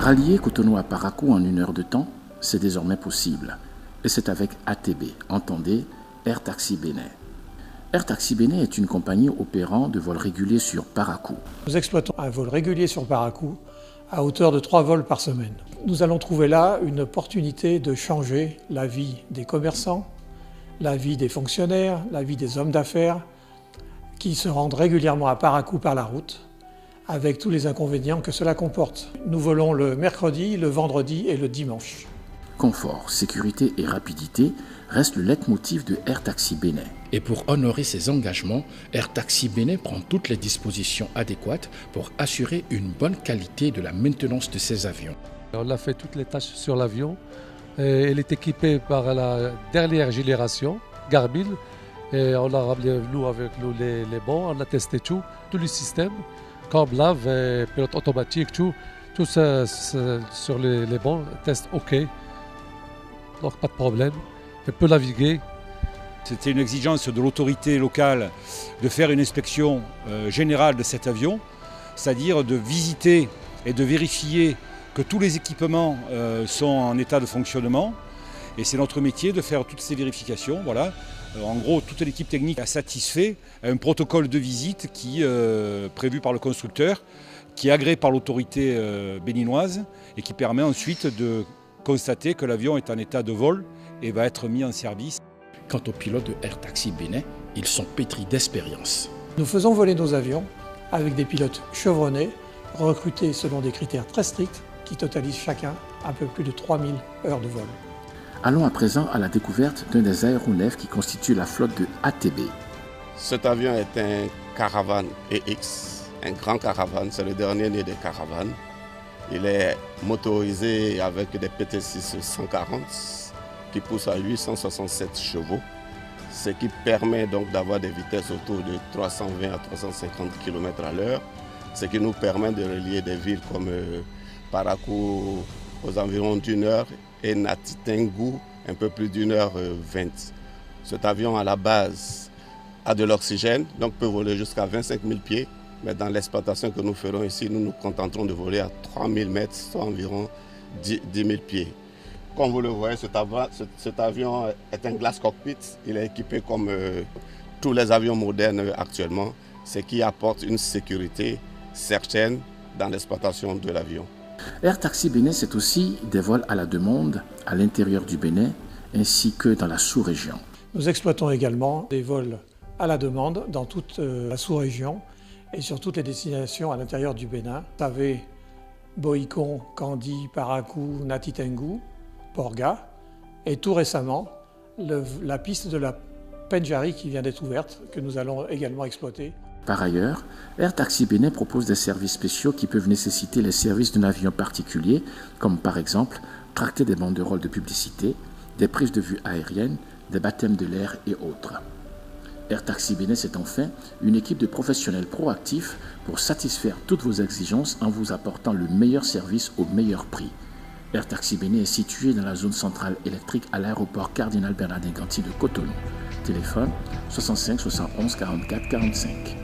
Rallier Cotonou à Parakou en 1 heure de temps, c'est désormais possible. Et c'est avec ATB, entendez Air Taxi Bénin. Air Taxi Bénin est une compagnie opérant de vols réguliers sur Parakou. Nous exploitons un vol régulier sur Parakou à hauteur de 3 vols par semaine. Nous allons trouver là une opportunité de changer la vie des commerçants, la vie des fonctionnaires, la vie des hommes d'affaires qui se rendent régulièrement à Parakou par la route, avec tous les inconvénients que cela comporte. Nous volons le mercredi, le vendredi et le dimanche. Confort, sécurité et rapidité restent le leitmotiv de Air Taxi Bénin. Et pour honorer ses engagements, Air Taxi Bénin prend toutes les dispositions adéquates pour assurer une bonne qualité de la maintenance de ses avions. On a fait toutes les tâches sur l'avion. Elle est équipée par la dernière génération, Garmin. Et on a ramené avec nous les bons, on a testé tous les systèmes, comme lave, pilote automatique, tout ça sur les bons, test OK. Donc pas de problème, elle peut naviguer. C'était une exigence de l'autorité locale de faire une inspection générale de cet avion, c'est-à-dire de visiter et de vérifier que tous les équipements sont en état de fonctionnement. Et c'est notre métier de faire toutes ces vérifications. Voilà. En gros, toute l'équipe technique a satisfait un protocole de visite qui prévu par le constructeur, qui est agréé par l'autorité béninoise et qui permet ensuite de constater que l'avion est en état de vol et va être mis en service. Quant aux pilotes de Air Taxi Bénin, ils sont pétris d'expérience. Nous faisons voler nos avions avec des pilotes chevronnés, recrutés selon des critères très stricts qui totalisent chacun un peu plus de 3000 heures de vol. Allons à présent à la découverte d'un des aéronefs qui constitue la flotte de ATB. Cet avion est un Caravan EX, un grand caravane, c'est le dernier né des caravanes. Il est motorisé avec des PT6 140 qui poussent à 867 chevaux, ce qui permet donc d'avoir des vitesses autour de 320 à 350 km à l'heure, ce qui nous permet de relier des villes comme Parakou aux environs d'1 heure et Natitengu un peu plus d'1 heure 20. Cet avion à la base a de l'oxygène, donc peut voler jusqu'à 25 000 pieds. Mais dans l'exploitation que nous ferons ici, nous nous contenterons de voler à 3000 mètres, soit environ 10 000 pieds. Comme vous le voyez, cet avion est un glass cockpit. Il est équipé comme tous les avions modernes actuellement, ce qui apporte une sécurité certaine dans l'exploitation de l'avion. Air Taxi Bénin, c'est aussi des vols à la demande à l'intérieur du Bénin ainsi que dans la sous-région. Nous exploitons également des vols à la demande dans toute la sous-région et sur toutes les destinations à l'intérieur du Bénin. Tavé, Boïcon, Kandi, Parakou, Natitengu, Porga et tout récemment la piste de la Pendjari qui vient d'être ouverte que nous allons également exploiter. Par ailleurs, Air Taxi Bénin propose des services spéciaux qui peuvent nécessiter les services d'un avion particulier, comme par exemple tracter des banderoles de publicité, des prises de vue aériennes, des baptêmes de l'air et autres. Air Taxi Bénin, c'est enfin une équipe de professionnels proactifs pour satisfaire toutes vos exigences en vous apportant le meilleur service au meilleur prix. Air Taxi Bénin est situé dans la zone centrale électrique à l'aéroport Cardinal Bernardin Ganty de Cotonou. Téléphone 65 71 44 45.